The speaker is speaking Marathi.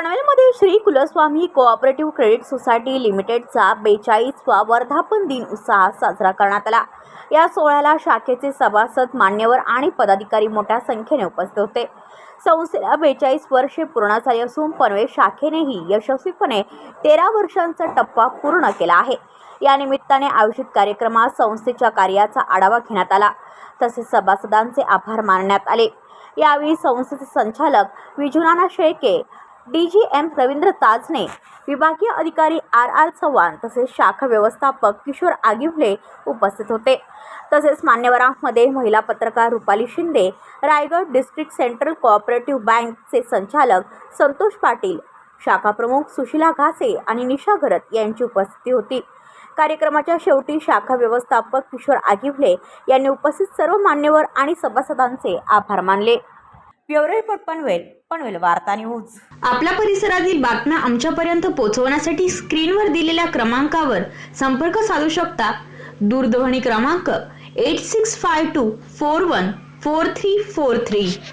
पनवेलमध्ये श्री कुलस्वामी कोऑपरेटिव्ह क्रेडिट सोसायटी लिमिटेडचा 42वा वर्धापन दिन उत्साहात साजरा करण्यात आला। या सोहळ्याला शाखेचे सभासद, मान्यवर आणि पदाधिकारी मोठ्या संख्येने उपस्थित होते। संस्थेला 42 वर्षे पूर्ण झाली असून पनवेल शाखेनेही यशस्वीपणे 13 वर्षांचा टप्पा पूर्ण केला आहे। या निमित्ताने आयोजित कार्यक्रमात संस्थेच्या कार्याचा आढावा घेण्यात आला, तसेच सभासदांचे आभार मानण्यात आले। यावेळी संस्थेचे संचालक विजुनाना शेळके, DGM रवींद्र ताजने, विभागीय अधिकारी RR चव्हाण तसेच शाखा व्यवस्थापक किशोर आगिवले उपस्थित होते। तसेच मान्यवरांमध्ये महिला पत्रकार Rupali Shinde, Raigad district central cooperative बँकचे संचालक संतोष पाटील, शाखा प्रमुख सुशीला घासे आणि निशा घरत यांची उपस्थिती होती। कार्यक्रमाच्या शेवटी शाखा व्यवस्थापक किशोर आगिवले यांनी उपस्थित सर्व मान्यवर आणि सभासदांचे आभार मानले। ब्युरो रिपोर्ट पनवेल वार्ता न्यूज। आपल्या परिसरातील बातम्या आमच्यापर्यंत पोहोचवण्यासाठी स्क्रीनवर दिलेल्या क्रमांकावर संपर्क साधू शकता। दूरध्वनी क्रमांक 8652414343।